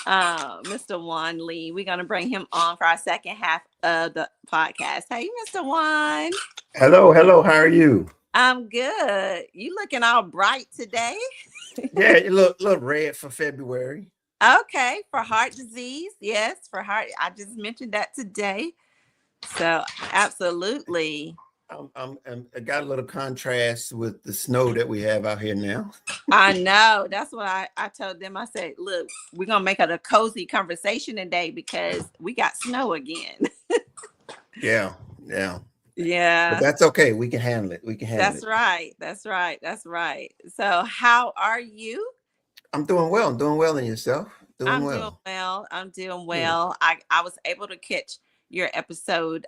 Mr. Juan Lee. We're gonna bring him on for our second half of the podcast. Hey, Mr. Juan. Hello, hello. How are you? I'm good. You looking all bright today? Yeah, you look red for February. Okay, for heart disease. Yes, for heart. I just mentioned that today. So absolutely. I got a little contrast with the snow that we have out here now. I know. That's what I told them. I said, look, we're gonna make it a cozy conversation today because we got snow again. Yeah, yeah. But Yeah. that's okay. We can handle it. We can handle That's it. right. That's right. That's right. So, how are you? I'm doing well. I'm doing well in yourself. Doing I'm doing well. well. I'm doing Good. well. I was able to catch your episode.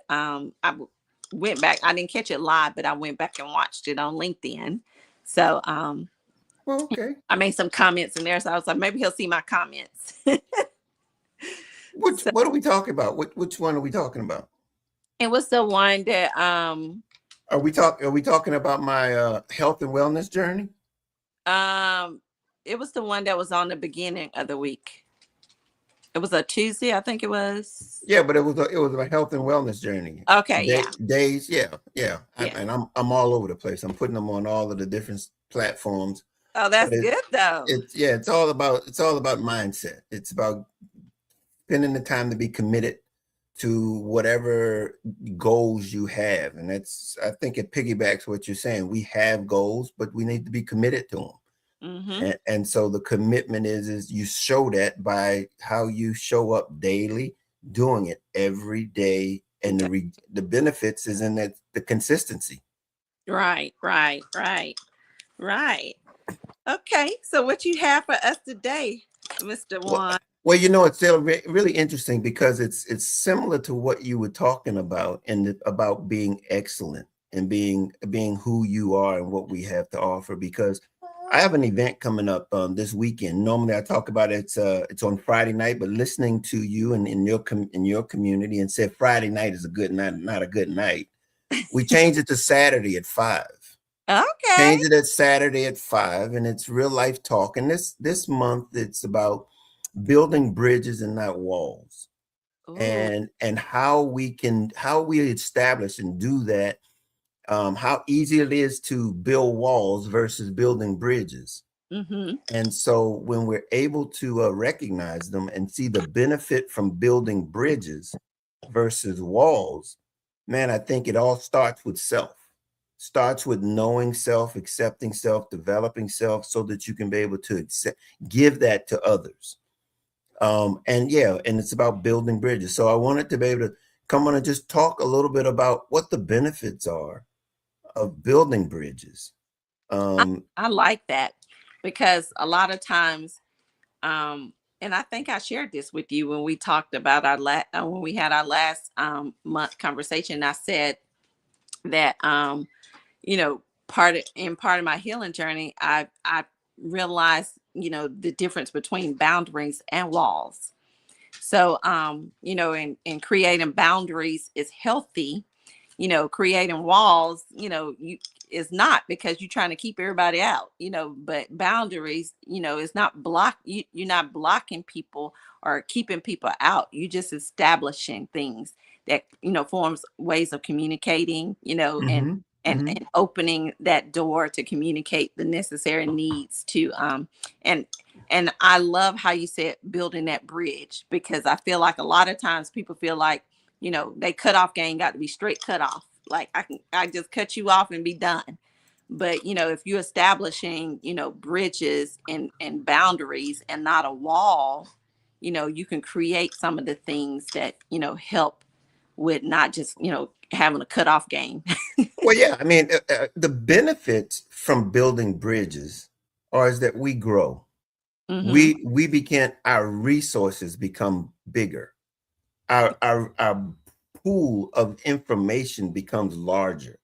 Went back. I didn't catch it live, but I went back and watched it on LinkedIn. So, Well, okay. I made some comments in there. So I was like, maybe he'll see my comments. So What are we talking about? Which one are we talking about? it was the one that Are we talking about my health and wellness journey? um it was the one that was on the beginning of the week. It was a Tuesday, I think it was. Yeah, but it was a health and wellness journey. Okay, yeah. Days, yeah, yeah. Yeah. I'm all over the place. I'm putting them on all of the different platforms. Oh, But that's good though. it's all about mindset. It's about spending the time to be committed to whatever goals you have, and I think it piggybacks what you're saying. We have goals, but we need to be committed to them. Mm-hmm. And so the commitment is you show that by how you show up daily, doing it every day, and the benefits is in that the consistency. Right, right, right, right. Okay, so what you have for us today, Mr. Well, Juan? well, it's still really interesting because it's similar to what you were talking about and about being excellent and being who you are and what we have to offer. Because I have an event coming up this weekend. Normally, I talk about it's on Friday night, but listening to you and in your community and said Friday night is a good night, not a good night. We changed it to Saturday at 5. Okay. Change it at Saturday at 5, and it's real life talk. And this month, it's about building bridges and not walls, Ooh. and how we establish and do that. How easy it is to build walls versus building bridges. Mm-hmm. And so when we're able to recognize them and see the benefit from building bridges versus walls, man, I think it all starts with self. Starts with knowing self, accepting self, developing self, so that you can be able to give that to others. And yeah, and it's about building bridges. So I wanted to be able to come on and just talk a little bit about what the benefits are of building bridges. I, Um, I like that because a lot of times, and I think I shared this with you when we talked about when we had our last month conversation. I said that part of my healing journey, I realized the difference between boundaries and walls. So in creating boundaries is healthy. Creating walls, you is not, because you're trying to keep everybody out. But boundaries, is not you're not blocking people or keeping people out. You just establishing things that forms ways of communicating, and mhm, and mhm. and opening that door to communicate the necessary needs to and I love how you said building that bridge, because I feel like a lot of times people feel like, they cut off game got to be straight cut off. Like I just cut you off and be done. But if you're establishing, bridges and boundaries and not a wall, you can create some of the things that, help with not just, having a cut off game. Well, yeah, I mean, the benefits from building bridges are is that we grow. Mm-hmm. We become our resources become bigger. Our pool of information becomes larger.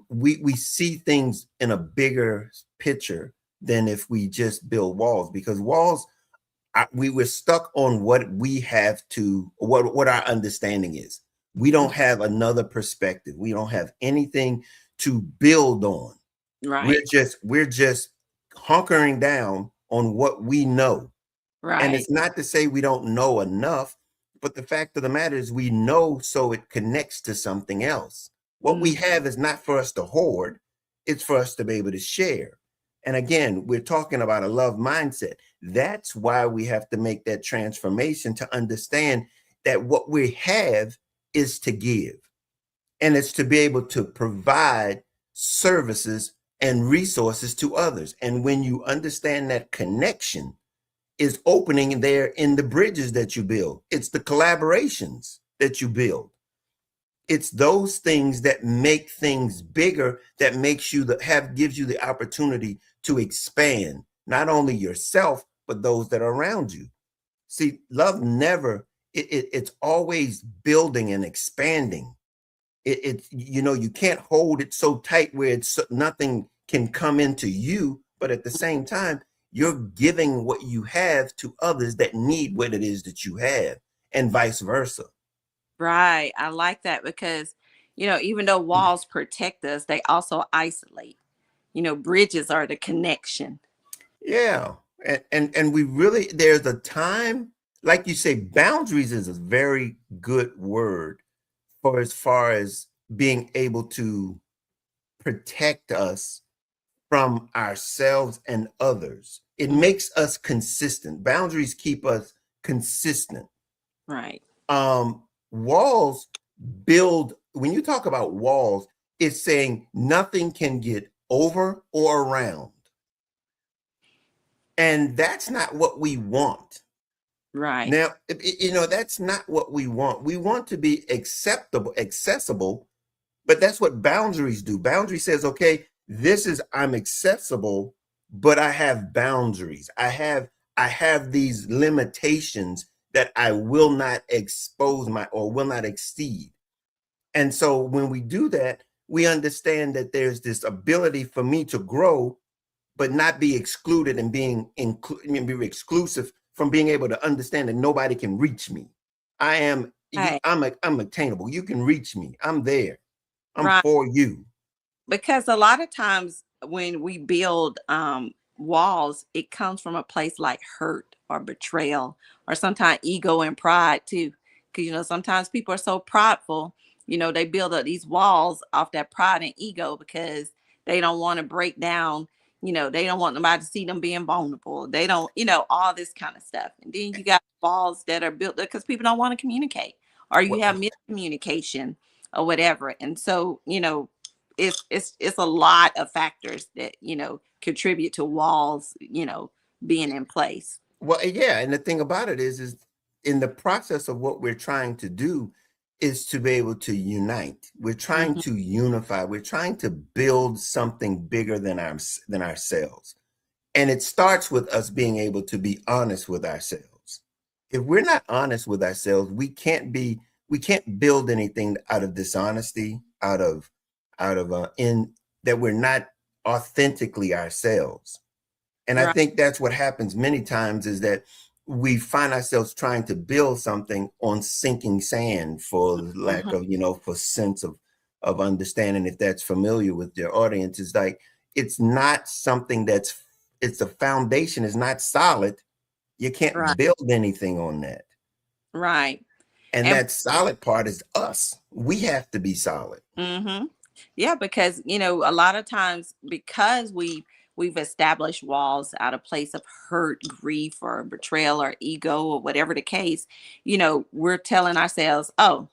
We see things in a bigger picture than if we just build walls, because walls, we were stuck on what we have to what our understanding is. We don't have another perspective. We don't have anything to build on. Right. We're just hunkering down on what we know. And Right. it's not to say we don't know enough, but the fact of the matter is we know so it connects to something else. What we Mm, have is not for us to hoard, it's for us to be able to share. And again, we're talking about a love mindset. That's why we have to make that transformation to understand that what we have is to give, and it's to be able to provide services and resources to others. And when you understand that connection is opening there in the bridges that you build, it's the collaborations that you build. It's those things that make things bigger, that makes you gives you the opportunity to expand not only yourself but those that are around you. See, love never it's always building and expanding. It's you can't hold it so tight where it's nothing can come into you, but at the same time you're giving what you have to others that need what it is that you have, and vice versa. right. I like that because, even though walls protect us, they also isolate. Bridges are the connection. Yeah. And we really, there's a time, like you say, boundaries is a very good word for as far as being able to protect us from ourselves and others. It Mhm. makes us consistent. Boundaries keep us consistent. Right. Walls build, when you talk about walls, it's saying nothing can get over or around. And that's not what we want. Right. Now, that's not what we want. We want to be acceptable, accessible, but that's what boundaries do. Boundary says, okay, I'm accessible, but I have boundaries. I have these limitations that I will not expose or will not exceed. And so when we do that, we understand that there's this ability for me to grow, but not be excluded and be exclusive from being able to understand that nobody can reach me. Right. I'm attainable. You can reach me. I'm there. I'm Right. for you. Because a lot of times when we build walls, it comes from a place like hurt or betrayal, or sometimes ego and pride too. Because sometimes people are so prideful, they build up these walls off that pride and ego because they don't want to break down. They don't want nobody to see them being vulnerable. They don't, all this kind of stuff. And then you got walls that are built because people don't want to communicate, or you have Well, miscommunication or whatever. And so, it's a lot of factors that contribute to walls being in place. well, yeah, and the thing about it is in the process of what we're trying to do is to be able to unite. We're trying Mhm. to unify. We're trying to build something bigger than ourselves. And it starts with us being able to be honest with ourselves. If we're not honest with ourselves, we can't build anything out of dishonesty, out of in that we're not authentically ourselves. And I Right. think that's what happens many times is that we find ourselves trying to build something on sinking sand, for lack Mhm. of, for sense of understanding. If that's familiar with your audience, is like it's not something it's the foundation is not solid. You can't Right. build anything on that. Right. And And that solid part is us. We have to be solid. hmm yeah, because a lot of times because we've established walls out of place of hurt, grief, or betrayal, or ego, or whatever the case, we're telling ourselves, oh,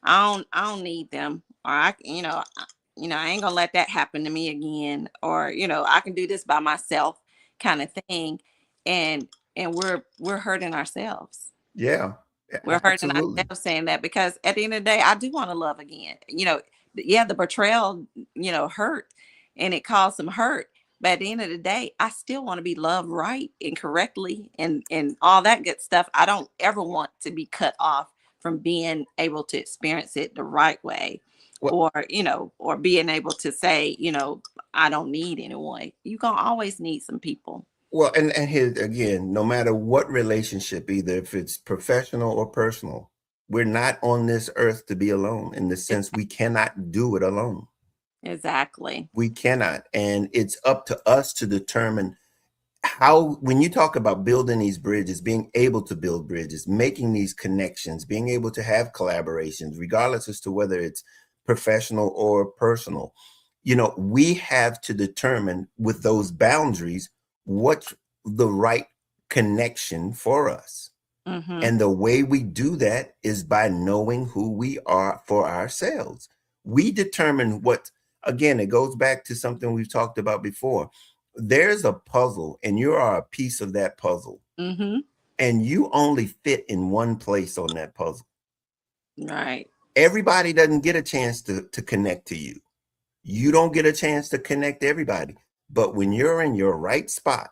I don't need them, or I ain't gonna let that happen to me again, or I can do this by myself, kind of thing. And we're hurting ourselves. Yeah, We're hurting absolutely. ourselves saying that, because at the end of the day, I do want to love again. Yeah, the betrayal, hurt, and it caused some hurt. But at the end of the day, I still want to be loved right and correctly, and all that good stuff. I don't ever want to be cut off from being able to experience it the right way, Well, or being able to say, I don't need anyone. You're gonna always need some people. Well, and here again, no matter what relationship, either if it's professional or personal, we're not on this earth to be alone, in the sense we cannot do it alone. Exactly. We cannot. And it's up to us to determine how, when you talk about building these bridges, being able to build bridges, making these connections, being able to have collaborations, regardless as to whether it's professional or personal, we have to determine with those boundaries what's the right connection for us. Mm-hmm. And the way we do that is by knowing who we are for ourselves. We determine what, again, it goes back to something we've talked about before. There's a puzzle, and you are a piece of that puzzle. Mm-hmm. And you only fit in one place on that puzzle. Right. Everybody doesn't get a chance to connect to you. You don't get a chance to connect to everybody. But when you're in your right spot,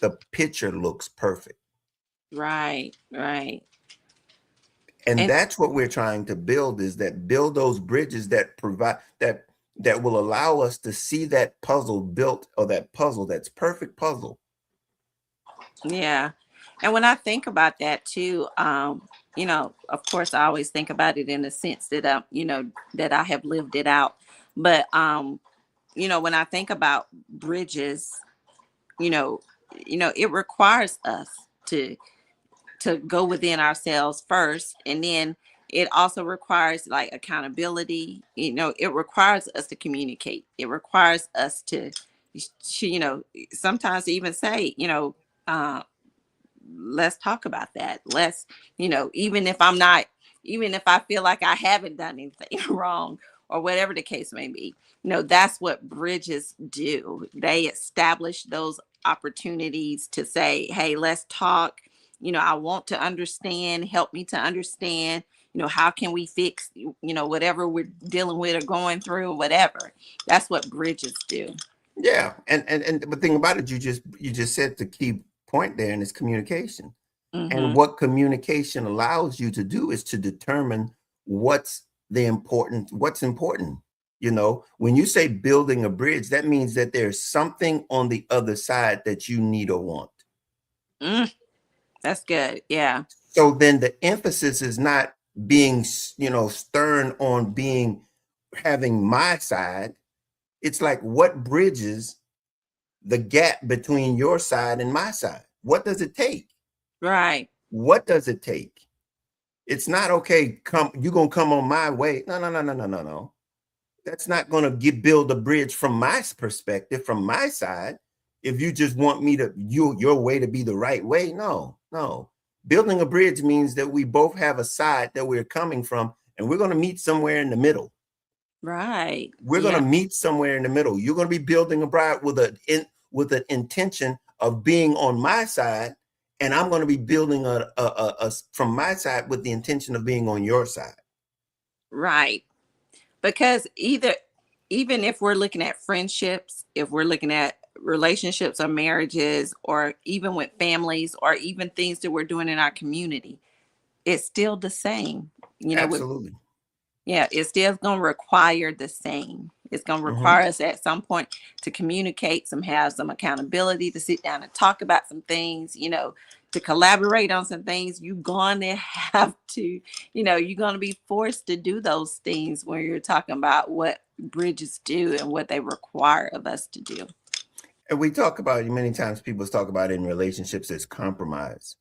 the picture looks perfect. Right. Right. And And that's what we're trying to build, is that build those bridges that provide that will allow us to see that puzzle built, or that puzzle, that's perfect puzzle. yeah. And when I think about that too, of course, I always think about it in the sense that, that I have lived it out. But, when I think about bridges, you know, it requires us to go within ourselves first, and then it also requires like accountability. It requires us to communicate. It requires us to, sometimes even say, uh, let's talk about that. Let's, even if I'm not, even if I feel like I haven't done anything wrong, or whatever the case may be, that's what bridges do. They establish those opportunities to say, hey, let's talk. I want to understand, help me to understand, how can we fix, whatever we're dealing with or going through, or whatever. That's what bridges do. Yeah. And the thing about it, you just said the key point there, and it's communication. And Mm-hmm. what communication allows you to do is to determine what's important. When you say building a bridge, that means that there's something on the other side that you need or want. Mm, that's good. Yeah. So then the emphasis is not being, stern on having my side. It's like, what bridges the gap between your side and my side? What does it take? Right. What does it take? It's not, okay, you're gonna come on my way. No, no, no, no, no, no, no. That's not gonna build a bridge from my perspective, from my side. If you just want me to your way to be the right way, no, no. Building a bridge means that we both have a side that we're coming from, and we're gonna meet somewhere in the middle. Right. We're Yeah. gonna meet somewhere in the middle. You're gonna be building a bride with an intention of being on my side, and I'm going to be building a from my side with the intention of being on your side. Right. Because even if we're looking at friendships, if we're looking at relationships or marriages, or even with families, or even things that we're doing in our community, it's still the same. With Absolutely. Yeah, it's still going to require the same. It's going to Hmm. require us at some point to communicate, have some accountability, to sit down and talk about some things, to collaborate on some things. You're going to have to, you're going to be forced to do those things when you're talking about what bridges do and what they require of us to do. And we talk about, many times people talk about in relationships as compromise.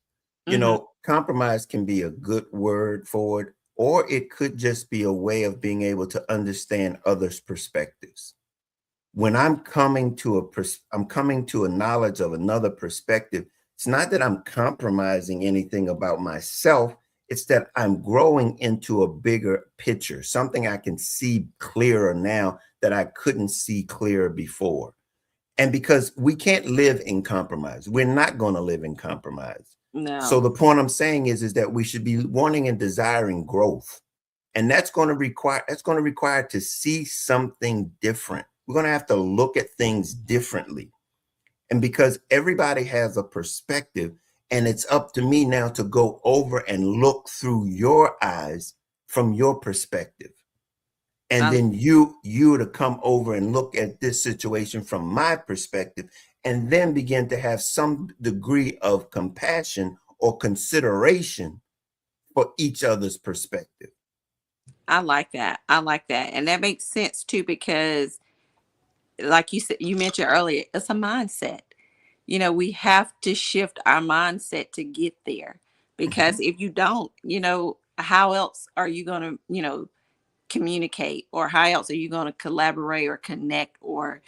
Hmm. Compromise can be a good word for it, or it could just be a way of being able to understand others' perspectives. When I'm coming to a knowledge of another perspective, it's not that I'm compromising anything about myself. It's that I'm growing into a bigger picture, something I can see clearer now that I couldn't see clearer before. And because we can't live in compromise, we're not going to live in compromise. So No. the point I'm saying is that we should be wanting and desiring growth. And that's going to require to see something different. We're going to have to look at things differently. And because everybody has a perspective, and it's up to me now to go over and look through your eyes from your perspective. And I, then you to come over and look at this situation from my perspective, and then begin to have some degree of compassion or consideration for each other's perspective. I like that. I like that. And that makes sense too, because like you said, you mentioned earlier, it's a mindset. we have to shift our mindset to get there. Because if you don't, how else are you going to, communicate, or how else are you going to collaborate or connect, or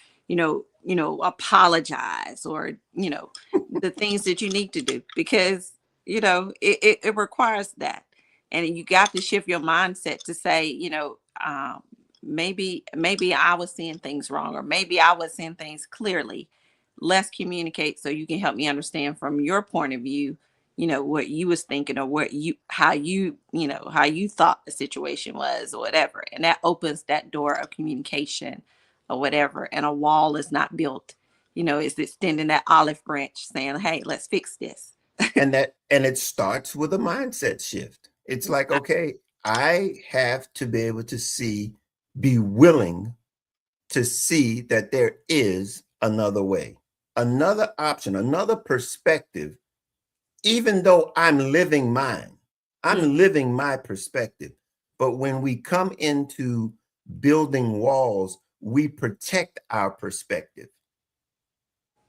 apologize, or the things that you need to do, because it requires that. And you got to shift your mindset to say, maybe I was seeing things wrong, or maybe I was seeing things clearly. Let's communicate so you can help me understand from your point of view, what you was thinking, or how you thought the situation was, or whatever. And that opens that door of communication, or whatever. And a wall is not built, it's extending that olive branch saying, hey, let's fix this. And it starts with a mindset shift. It's like, okay, I have to be able to be willing to see that there is another way, another option, another perspective. Even though I'm living mine, I'm living my perspective. But when we come into building walls, we protect our perspective.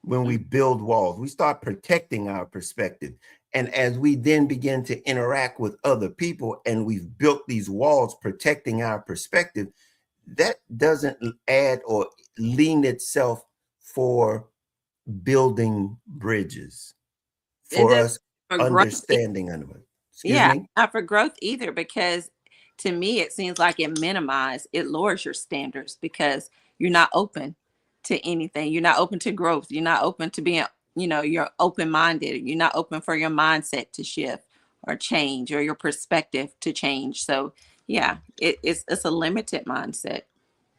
When we build walls, we start protecting our perspective. And as we then begin to interact with other people, and we've built these walls protecting our perspective, that doesn't add or lean itself for building bridges, for us understanding of it. Excuse me? Not for growth either, because to me it seems like it lowers your standards, because you're not open to anything. You're not open to growth. You're not open to being, you're open-minded. You're not open for your mindset to shift or change, or your perspective to change. So yeah, it's a limited mindset.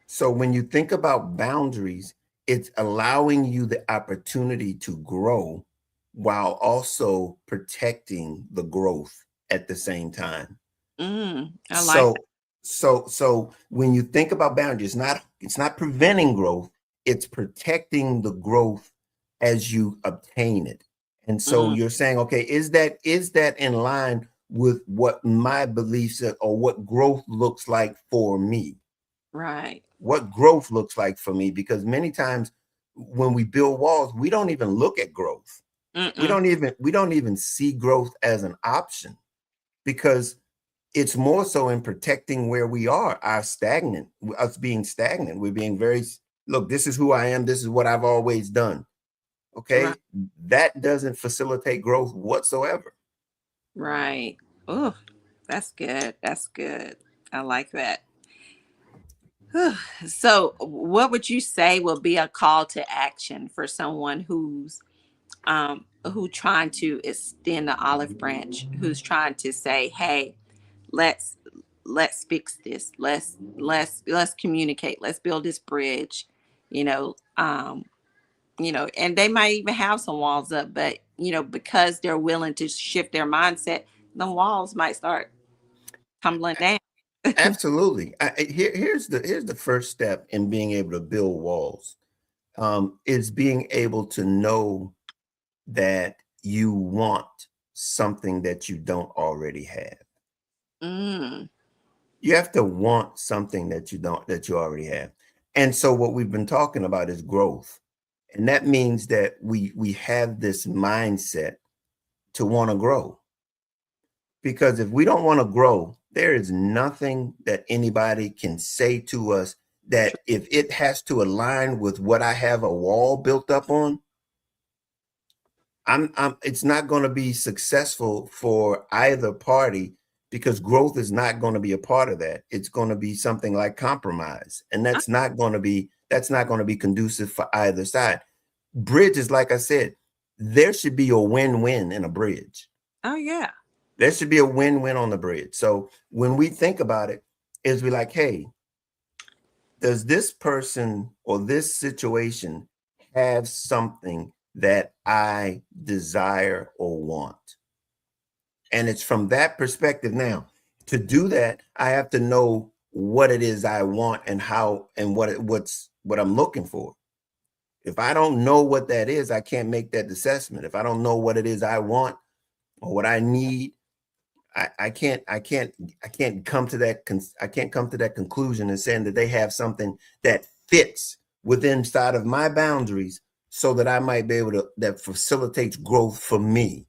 So when you think about boundaries, it's allowing you the opportunity to grow while also protecting the growth at the same time. I like that. So when you think about boundaries, it's not preventing growth, it's protecting the growth as you obtain it. And so you're saying, okay, is that in line with what my beliefs are, or what growth looks like for me? Right. What growth looks like for me? Because many times when we build walls, we don't even look at growth. We don't even see growth as an option, because it's more so in protecting where we are, us being stagnant. We're being look, this is who I am. This is what I've always done. Okay. Right. That doesn't facilitate growth whatsoever. Right. Oh, that's good. That's good. I like that. So, what would you say will be a call to action for someone who trying to extend the olive branch, who's trying to say, "Hey, let's fix this. Let's communicate. Let's build this bridge." And they might even have some walls up, but because they're willing to shift their mindset, the walls might start tumbling down. Absolutely. Here's the first step in being able to build walls. Is being able to know that you want something that you don't already have. You have to want something that you already have. And so what we've been talking about is growth. And that means that we have this mindset to want to grow. Because if we don't want to grow, there is nothing that anybody can say to us that if it has to align with what I have a wall built up on, it's not going to be successful for either party, because growth is not going to be a part of that. It's going to be something like compromise, and that's not going to be conducive for either side. Bridges, like I said, there should be a win-win in a bridge. Oh yeah. There should be a win-win on the bridge. So when we think about it, is we like, hey, does this person or this situation have something that I desire or want? And it's from that perspective. Now, to do that, I have to know what it is I want and how and what I'm looking for. If I don't know what that is, I can't make that assessment. If I don't know what it is I want or what I need, I can't come to that conclusion and saying that they have something that fits within inside of my boundaries so that I might be able to, that facilitates growth for me.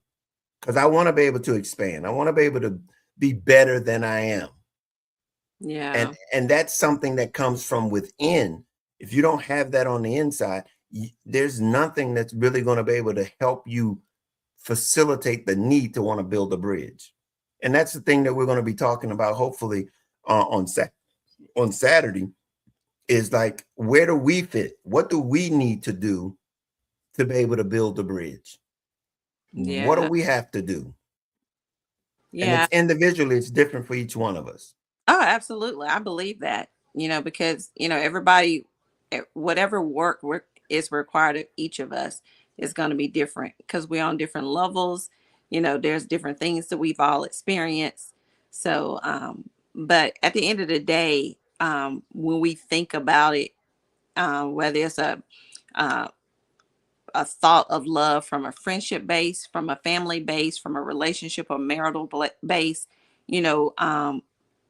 Because I want to be able to expand. I want to be able to be better than I am. Yeah. And that's something that comes from within. If you don't have that on the inside, there's nothing that's really going to be able to help you facilitate the need to want to build a bridge. And that's the thing that we're going to be talking about, hopefully, on Saturday, is like, where do we fit? What do we need to do to be able to build the bridge? What do Yeah. we have to do? And Yeah. it's individually, it's different for each one of us. Oh, absolutely. I believe that, because, everybody, whatever work is required of each of us is going to be different because we're on different levels. There's different things that we've all experienced. So, but at the end of the day, when we think about it, whether it's uh, a thought of love from a friendship base, from a family base, from a relationship or marital base, you know, um,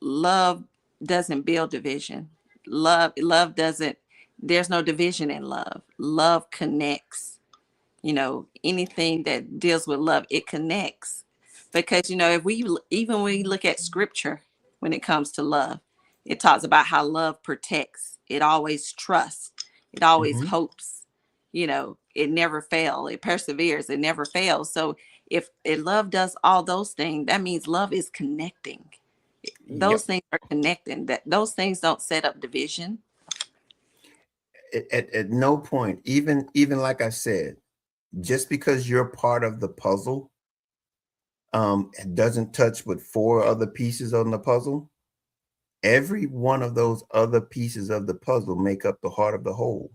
love doesn't build division. Love doesn't, there's no division in love. Love connects. Anything that deals with love, it connects. Because, if even when we look at scripture, when it comes to love, it talks about how love protects, it always trusts, it always Mhm. hopes, it never fails, it perseveres, it never fails. So if love does all those things, that means love is connecting. Those Yep. things are connecting, that those things don't set up division. At no point, even like I said, just because you're part of the puzzle, doesn't touch with 4 other pieces on the puzzle. Every one of those other pieces of the puzzle make up the heart of the whole.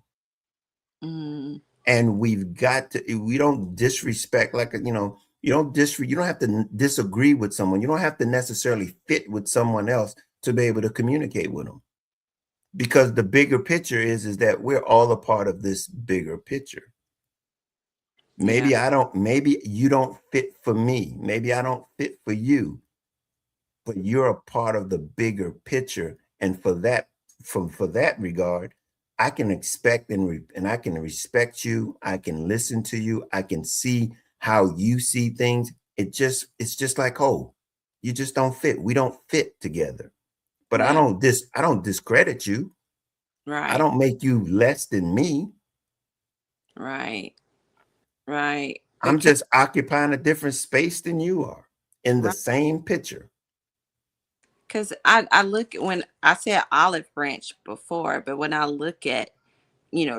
Mm, And we've got to, we don't disrespect, like, you don't have to disagree with someone. You don't have to necessarily fit with someone else to be able to communicate with them. Because the bigger picture is that we're all a part of this bigger picture. yeah. Maybe you don't fit for me. Maybe I don't fit for you, but you're a part of the bigger picture. And for that regard, I can expect and I can respect you. I can listen to you. I can see how you see things. It's just like, oh, you just don't fit. We don't fit together. But Yeah. I don't discredit you. I Right. don't make you less than me. Right. Right. I'm Because just occupying a different space than you are in the right. same picture. Because I look at, when I said olive branch before, but when I look at,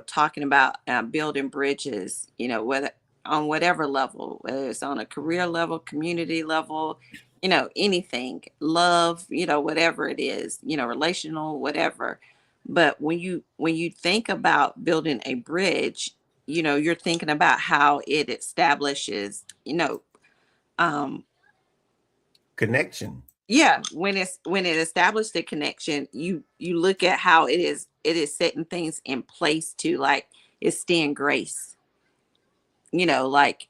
talking about building bridges, whether on whatever level, whether it's on a career level, community level, anything, love, whatever it is, relational, whatever. But when you think about building a bridge, you're thinking about how it establishes, um, Connection. yeah, when it established the connection, you look at how it is setting things in place to like extend grace. Like,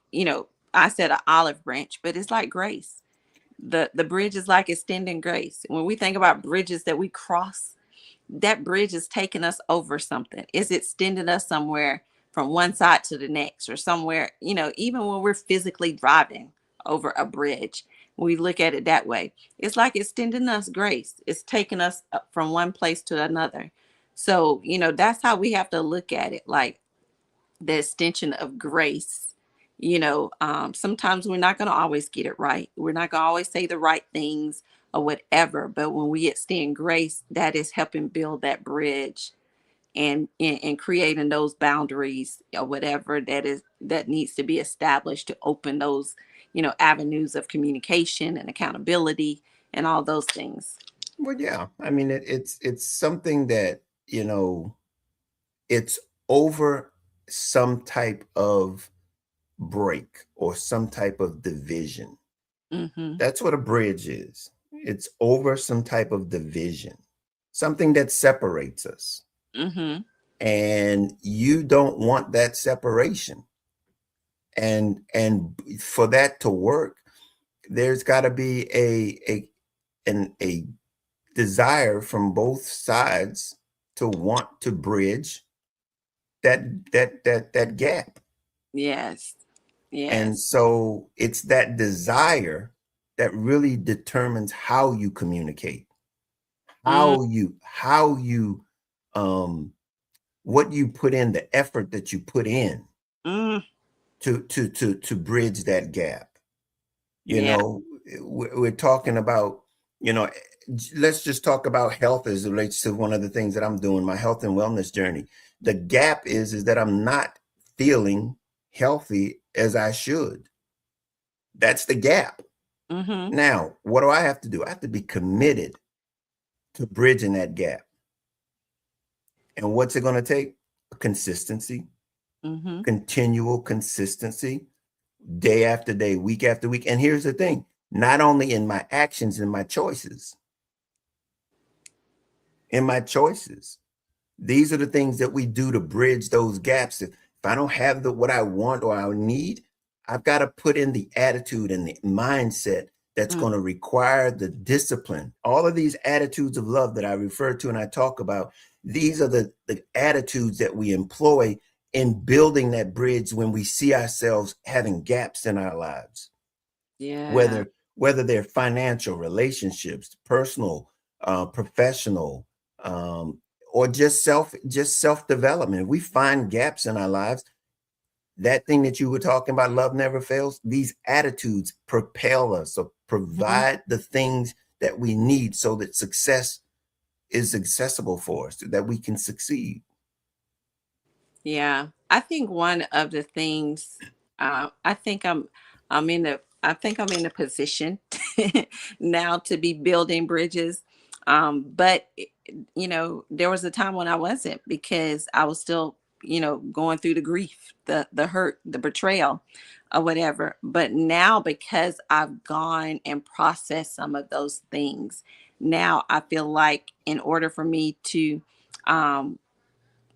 I said an olive branch, but it's like grace. The bridge is like extending grace. When we think about bridges that we cross, that bridge is taking us over something. It's extending us somewhere from one side to the next, or somewhere, even when we're physically driving over a bridge, we look at it that way. It's like extending us grace. It's taking us from one place to another. So, that's how we have to look at it, like the extension of grace. Sometimes we're not going to always get it right. We're not going to always say the right things or whatever. But when we extend grace, that is helping build that bridge, and creating those boundaries or whatever that needs to be established to open those, avenues of communication and accountability and all those things. Well, yeah. I mean, it's something that, it's over some type of break or some type of division. Mm-hmm. That's what a bridge is. It's over some type of division, something that separates us. Mm-hmm. And you don't want that separation. And for that to work, there's got to be a desire from both sides to want to bridge that gap. Yes. And Yes. so it's that desire that really determines how you communicate, Mm, how you what you put in, the effort that you put in mm, to bridge that gap. You yeah. know, we're talking about, you know, let's just talk about health as it relates to one of the things that I'm doing, my health and wellness journey. The gap is that I'm not feeling healthy as I should. That's the gap. Mm-hmm. Now, what do I have to do? I have to be committed to bridging that gap. And what's it going to take? Consistency, Mm-hmm. continual consistency, day after day, week after week. And here's the thing, not only in my actions and my choices, in my choices. These are the things that we do to bridge those gaps. If I don't have the what I want or I need, I've got to put in the attitude and the mindset that's Mm, going to require the discipline. All of these attitudes of love that I refer to and I talk about, these are the attitudes that we employ in building that bridge when we see ourselves having gaps in our lives, yeah. whether they're financial, relationships, personal, professional, um, or just self development. If we find gaps in our lives, that thing that you were talking about, love never fails. These attitudes propel us or Mhm. provide the things that we need so that success is accessible for us, that we can succeed. Yeah. I think one of the things I think I think I'm in a position now to be building bridges. But you know, there was a time when I wasn't because I was still, you know, going through the grief, the hurt, the betrayal, or whatever. But now because I've gone and processed some of those things, now I feel like in order for me to um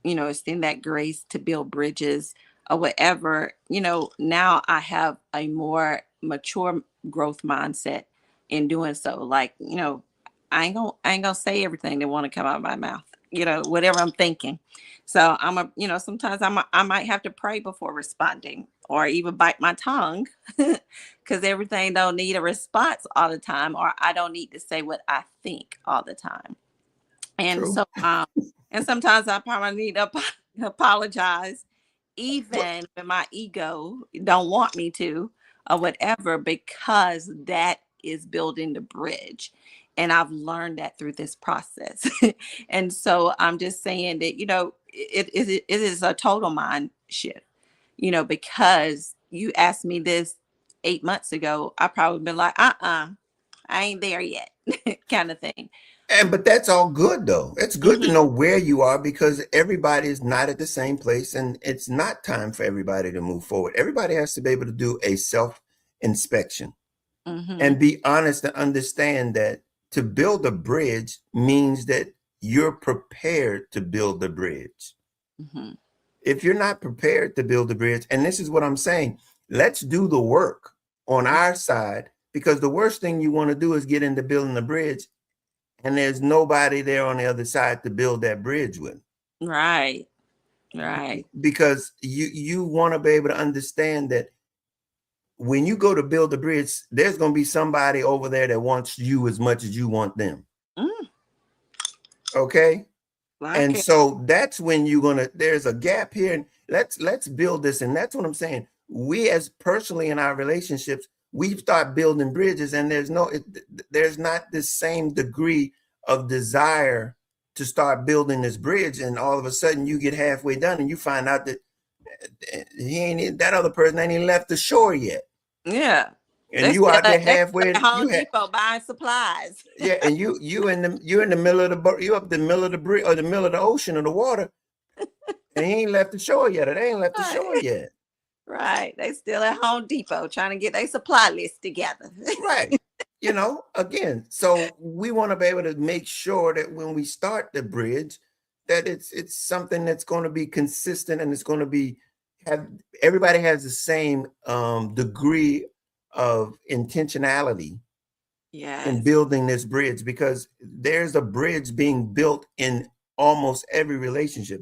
you know, extend that grace to build bridges or whatever, you know, now I have a more mature growth mindset in doing so. Like, you know, I ain't gonna say everything that want to come out of my mouth, you know, whatever I'm thinking. So I'm a, you know, sometimes I might have to pray before responding or even bite my tongue because everything don't need a response all the time, or I don't need to say what I think all the time. And True. so, and sometimes I probably need to apologize, But even when my ego don't want me to, or whatever, because that is building the bridge. And I've learned that through this process. And so I'm just saying that, you know, it is a total mind shift, you know, because you asked me this 8 months ago, I probably been like, I ain't there yet, kind of thing. but that's all good though. It's good to Hmm. know where you are because everybody is not at the same place and it's not time for everybody to move forward. Everybody has to be able to do a self inspection Hmm. and be honest and understand that to build a bridge means that you're prepared to build the bridge. Hmm. If you're not prepared to build the bridge, and this is what I'm saying, let's do the work on our side because the worst thing you want to do is get into building the bridge and there's nobody there on the other side to build that bridge with, Right. Right. because you want to be able to understand that when you go to build a bridge, there's going to be somebody over there that wants you as much as you want them. Mm, Okay. like And it. so that's when you're gonna, there's a gap here, and let's build this. And that's what I'm saying. We as personally in our relationships, we start building bridges, and there's not the same degree of desire to start building this bridge. And all of a sudden you get halfway done and you find out that that other person ain't even left the shore yet. Yeah. And you out there They still halfway, at and Home Depot buying supplies. yeah, and you're in the middle of you up the middle of the bridge or the middle of the ocean or the water. And he ain't left the shore yet. It ain't left the shore Right. yet. Right. They still at Home Depot trying to get their supply list together. Right. Again, so we want to be able to make sure that when we start the bridge, that it's something that's going to be consistent and it's going to be have everybody has the same degree of intentionality in Yes. building this bridge, because there's a bridge being built in almost every relationship.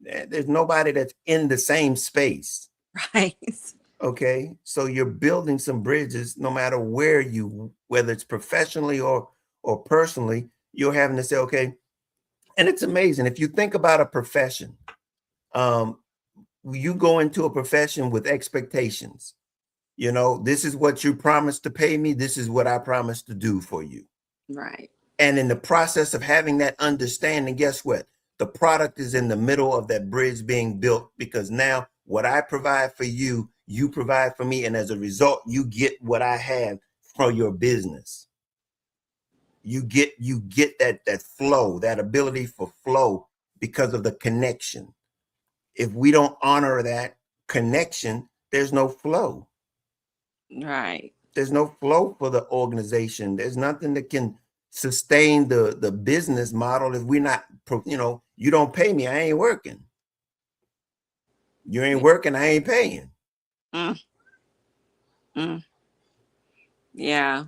There's nobody that's in the same space. Right. Okay. So you're building some bridges no matter whether it's professionally or personally, you're having to say, okay, and it's amazing. If you think about a profession, um, you go into a profession with expectations. This is what you promised to pay me. This is what I promised to do for you. Right. And in the process of having that understanding, guess what? The product is in the middle of that bridge being built, because now what I provide for you, you provide for me. And as a result, you get what I have for your business. You get that flow, that ability for flow, because of the connection. If we don't honor that connection, there's no flow. Right. There's no flow for the organization. There's nothing that can sustain the business model if we're not, you don't pay me, I ain't working. You ain't working, I ain't paying. Mm. Mm. Yeah.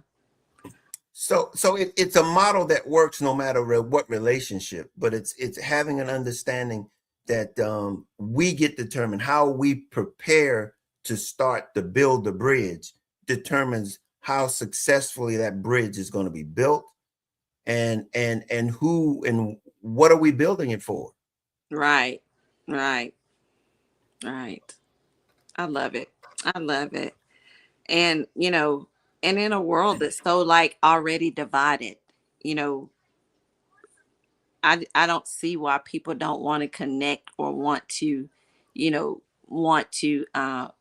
So it's a model that works no matter what relationship, but it's having an understanding that we get determined how we prepare to start to build the bridge determines how successfully that bridge is going to be built, and who and what are we building it for. Right. Right. Right. I love it. I love it. And, and in a world that's so like already divided, you know, I don't see why people don't want to connect or want to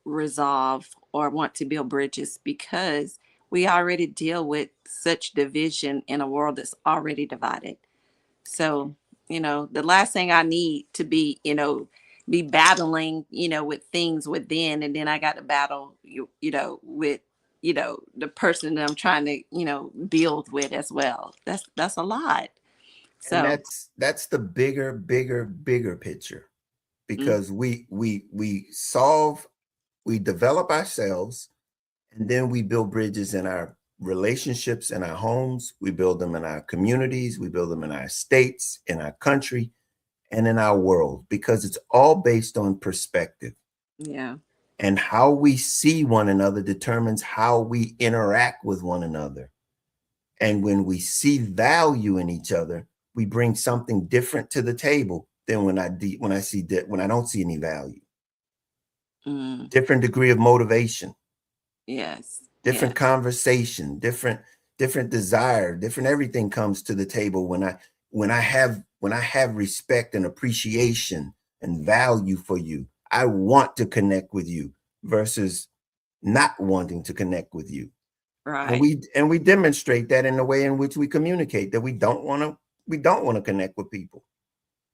resolve or want to build bridges, because we already deal with such division in a world that's already divided. So, the last thing I need to be battling, with things within, and then I got to battle, with, the person that I'm trying to, build with as well. That's a lot. And So, that's the bigger picture, mm, because we develop ourselves, and then we build bridges in our relationships, in our homes. We build them in our communities. We build them in our states, in our country, and in our world, because it's all based on perspective. yeah, And how we see one another determines how we interact with one another. And when we see value in each other, we bring something different to the table than when I don't see any value. mm, Different degree of motivation, yes, yeah, different conversation, different desire, different everything comes to the table when I have respect and appreciation and value for you. I want to connect with you versus not wanting to connect with you. And right, we demonstrate that in the way in which we communicate that we don't want to connect with people.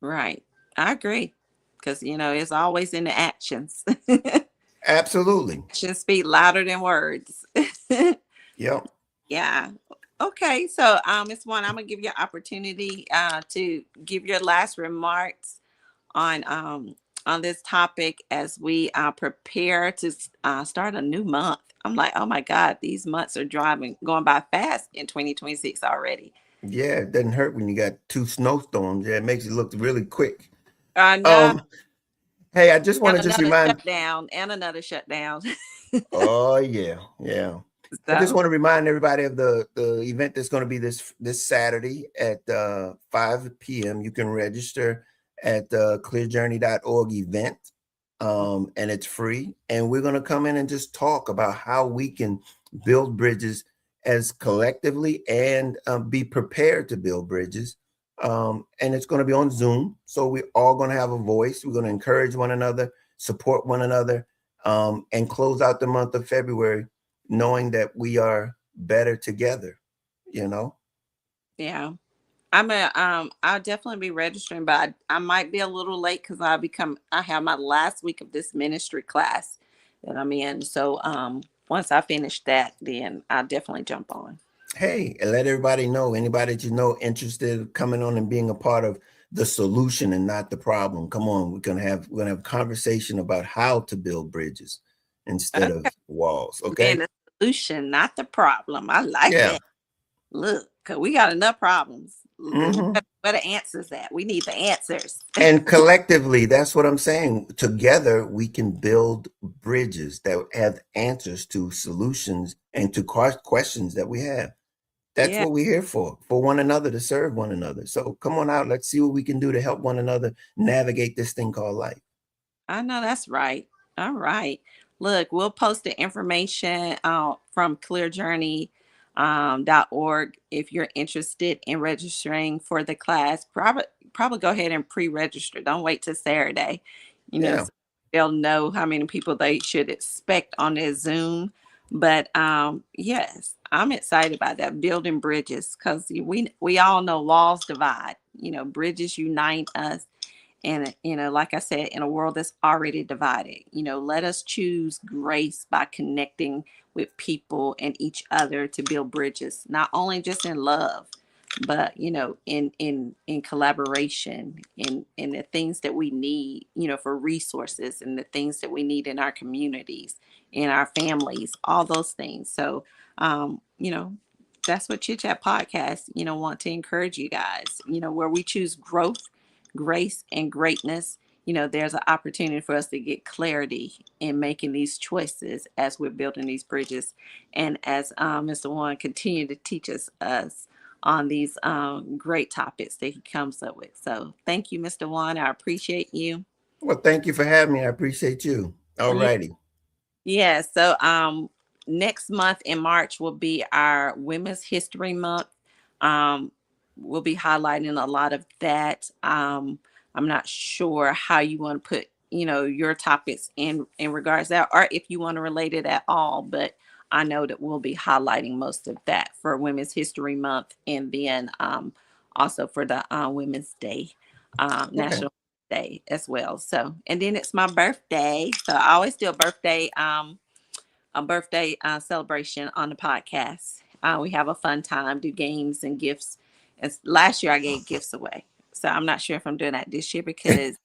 right. I agree, because it's always in the actions. Absolutely. Actions speak louder than words. Yep. Yeah. Okay. So, Ms. One, I'm gonna give you an opportunity to give your last remarks on this topic as we prepare to start a new month. I'm like, oh my God, these months are going by fast in 2026 already. Yeah, it doesn't hurt when you got two snowstorms. Yeah, it makes it look really quick. I know. Um, hey, I just want And to just another remind. shutdown and another shutdown. Oh yeah, yeah. I just So, want to remind everybody of the event that's going to be this Saturday at 5 p.m. You can register at clearjourney.org event, and it's free. And we're going to come in and just talk about how we can build bridges as collectively, and be prepared to build bridges. And it's going to be on Zoom, so we're all going to have a voice. We're going to encourage one another, support one another, and close out the month of February knowing that we are better together, you know? yeah. I'll definitely be registering, but I might be a little late because I have my last week of this ministry class that I'm in. So once I finish that, then I'll definitely jump on. Hey, and let everybody know, anybody that you know interested in coming on and being a part of the solution and not the problem. Come on, we're gonna have a conversation about how to build bridges instead of Okay. walls. Being Okay. the solution, not the problem. I like Yeah. that. Look, 'cause we got enough problems. Mhm. Where the answers at? We need the answers. And collectively, that's what I'm saying. Together, we can build bridges that have answers to solutions and to questions that we have. That's Yeah, what we're here for one another, to serve one another. So come on out. Let's see what we can do to help one another navigate this thing called life. I know that's right. All right. Look, we'll post the information from clearjourney.org if you're interested in registering for the class. Probably go ahead and pre-register. Don't wait till Saturday. Yeah. So they'll know how many people they should expect on their Zoom. But yes, I'm excited about that, building bridges, because we all know walls divide. Bridges unite us. And, like I said, in a world that's already divided, let us choose grace by connecting with people and each other to build bridges, not only just in love, but, in collaboration, in the things that we need, for resources, and the things that we need in our communities, in our families, all those things. So, that's what Chit Chat Podcast, want to encourage you guys, where we choose growth, grace, and greatness. There's an opportunity for us to get clarity in making these choices as we're building these bridges, and as Mr. Warren continue to teach us on these great topics that he comes up with. So thank you, Mr. Warren. I appreciate you. Well, thank you for having me. I appreciate you. All Yeah. righty. Yeah. So next month in March will be our Women's History Month. Um, we'll be highlighting a lot of that. I'm not sure how you want to put, your topics in regards to that, or if you want to relate it at all, but I know that we'll be highlighting most of that for Women's History Month, and then also for the Women's Day, Okay. National Day as well. So, and then it's my birthday, so I always do a birthday celebration on the podcast. We have a fun time, do games and gifts. Last year I gave gifts away, so I'm not sure if I'm doing that this year, because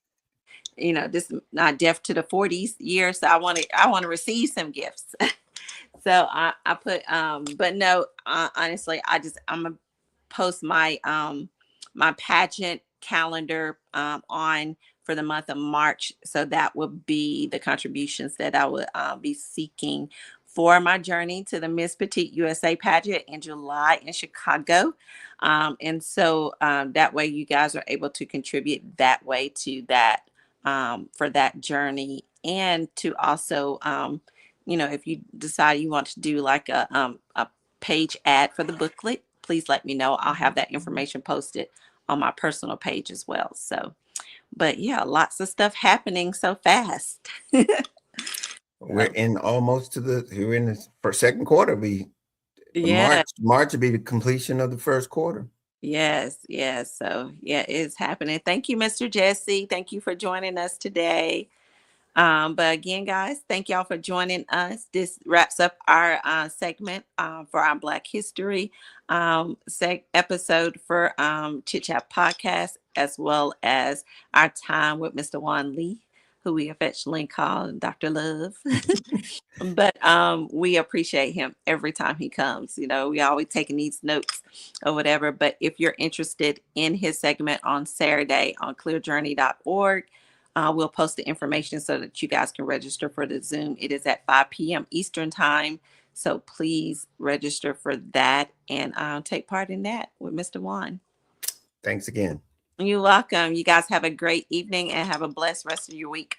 this is not deaf to the 40s year, so I want to receive some gifts. So I put but no, honestly, I'm gonna post my pageant calendar on for the month of March. So that would be the contributions that I would be seeking for my journey to the Miss Petite USA pageant in July in Chicago. And so that way you guys are able to contribute that way to that, for that journey, and to also if you decide you want to do like a page ad for the booklet, please let me know. I'll have that information posted on my personal page as well. So, but yeah, lots of stuff happening so fast. We're in almost we're in the second quarter. Yeah. March will be the completion of the first quarter. Yes. Yes. So yeah, it's happening. Thank you, Mr. Jesse. Thank you for joining us today. But again, guys, thank y'all for joining us. This wraps up our segment for our Black History episode for Chit Chat Podcast, as well as our time with Mr. Juan Lee, who we affectionately call Dr. Love. But we appreciate him every time he comes. We always taking these notes or whatever. But if you're interested in his segment on Saturday on clearjourney.org, we'll post the information so that you guys can register for the Zoom. It is at 5 p.m. Eastern time. So please register for that and take part in that with Mr. Juan. Thanks again. You're welcome. You guys have a great evening and have a blessed rest of your week.